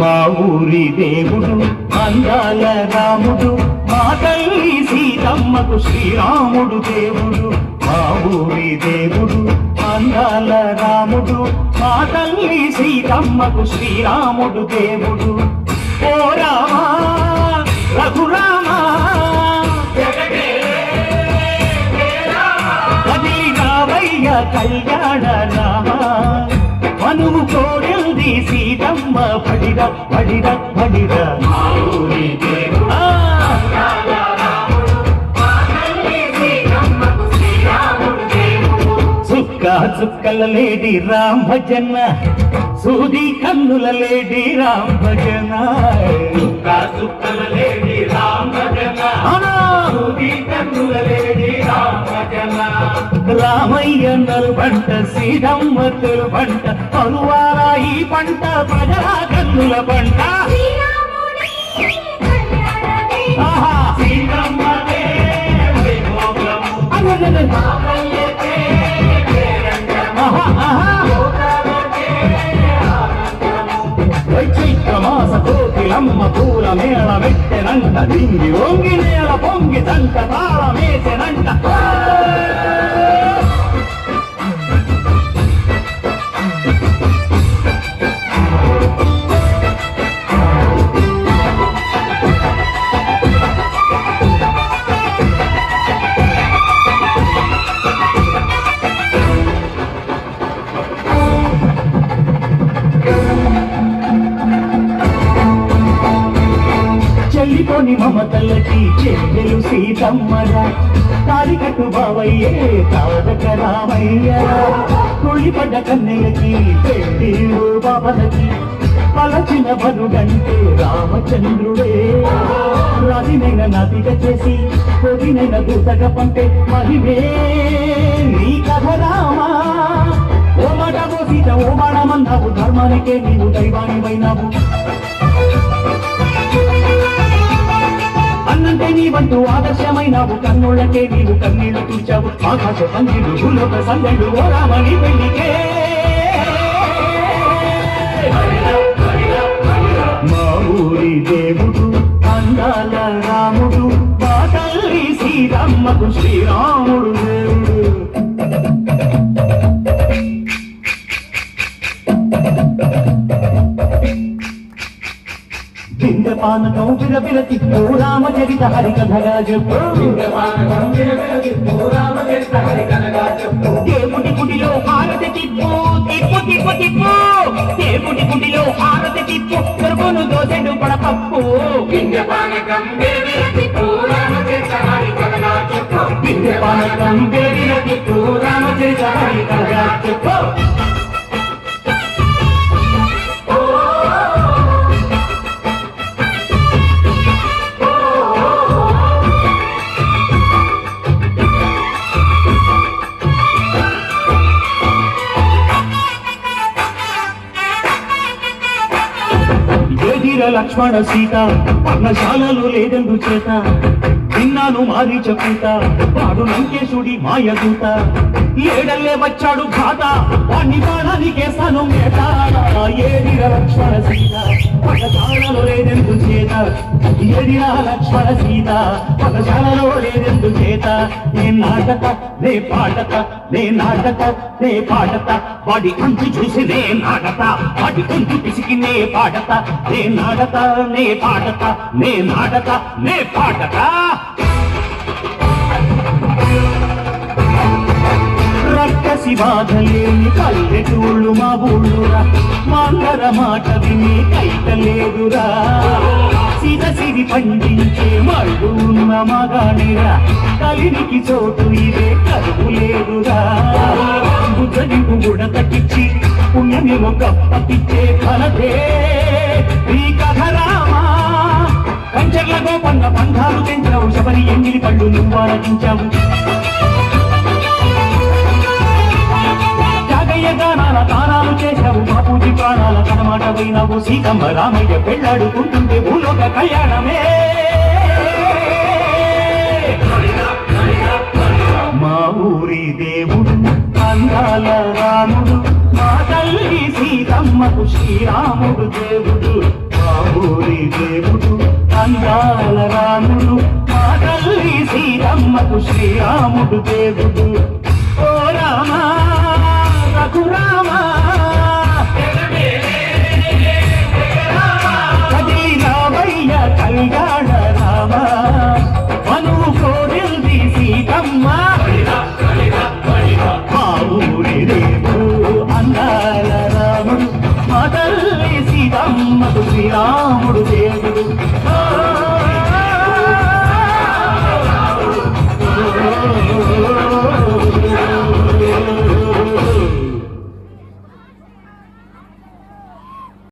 మా ఊరి దేవుడు అందాల రాముడు, మా తల్లి సీతమ్మకు శ్రీరాముడు దేవుడు. మా ఊరి దేవుడు అందాల రాముడు, మా తల్లి సీతమ్మకు శ్రీరాముడు దేవుడు. ఓ రామా రఘురామా అది రావయ్య కళ్యాణ రామా, మనువు కోరింది సీతమ్మ పడిరా పడిరా పడిరా. చుక్క చుక్కల లేడి రామ్ భజన, సూది కన్నుల లేడి రామ్ భజన. చుక్క చుక్కల లేడి రామ్ భజన, సూది కన్నుల లేడి రామ్ భజన. రామయ్య నలుబంట సీతమ్మ తెలుబంట, అనువారా ఈ పంట ప్రజల కన్నుల పంట. చైత్రమాస కోకిలమ్మ పూల మేళ మెట్టెనంట, దింగి వంగి నేల పొంగి దంట తాళమేసెనంట. చెల్లిపోని మమతలకి చెల్లెలు సీతమ్మరా, తాలికట్టు బావయ్యే తారక రామయ్యరా. కుళ్ళిపడ్డ కన్నెలకి పెళ్లి బాబలకి, పలచిన బరుడంటే రామచంద్రుడే. రాతినైన నదిగా చేసి కొదినైన దూతగా పంపే మహిమే నీ కథ రామా. ఓ మాటవో సీత ఓ మాడమన్నావు, ధర్మానికే నీవు దైవానివైనావు. అన్నంటే నీవంటూ ఆదర్శమైనావు, కన్నుళ్ళకే నీవు కన్నీళ్లు తుడిచావు. ఆకాశ పందిలు భూలోక సందళ్ళు ఓ రామని పెళ్లికే. మా ఊరి దేవుడు అందాల రాముడు, మా తల్లి సీతమ్మకు శ్రీరాముడు దేవుడు. పానకం విరవిర తిప్పు రామచరిత హరికథగా చెప్పు. దేవుడి గుడిలో హారతి తిప్పు తిప్పు తిప్పు తిప్పు, దేవుడి గుడిలో హారతి తిప్పు, దొరుకును దోసెడు పడపప్పు. పానకం విరవిర తిప్పు రామచరిత హరికథగా చెప్పు. పానకం విరవిర తిప్పు రామచరిత హరికథగా చెప్పు. లక్ష్మణ సీత పర్ణశాలలో లేదెందు చేత, విన్నాను మారీచ పూత వాడు లంకేశుడి మాయదూత. ఏడల్లే వచ్చాడు ఘాత వాణ్ణి బాణానికేస్తాను మేట. ఏడిర లక్ష్మణ సీత పర్ణశాలలో లేదెందు చేత, ఏడిరా లక్ష్మణ సీత పర్ణశాలలో లేదెందు చేత. నే నాటక నే పాటక నే నాటక నే పాటత, వాడి అంచు చూసి నే నాటత, వాడి గొంతు పిసికి నే పాటత. నే నాటత నే పాటత నే నాటత నే పాటత. రక్కసి బాధలేని పల్లెటూళ్ళు మా ఊళ్ళురా మాందర మాట విని కైతలేదురా సిరి పండించే మళ్ళు ఉన్న మగాడిరా కలినికి చోటు ఇదే కరువు లేదురా బుద్ధనికు గుడతకిచ్చి పుణ్యమేమో గప్పకిచ్చే ఫలదే ఈ కథ రామా కంచెర్ల గోపన్న బంధాలు తెంచావు శబరి ఎంగిలి పళ్ళు నువ్వు ఆరగించావు జాగయ్య గానాల తానాలు చేశావు బాపూజీ ప్రాణాల కనమాట పోయినావు సీతమ్మ రామయ్య పెళ్ళాడుకుంటుంటే భూలోక కళ్యాణమే మా ఊరి దేవుడు అందాల రాముడు మా తల్లి సీతమ్మకు శ్రీరాముడు దేవుడు మా ఊరి దేవుడు అందాల రాముడు మా తల్లి సీతమ్మకు శ్రీరాముడు దేవుడు ఓ రామా రఘురామా కదిలి రామయ్య కళ్యాణ రామ మనువు కోరింది సీతమ్మ మా ఊరి దేవుడు అందాల రాముడు మా తల్లి సీతమ్మకు శ్రీరాముడు దేవుడు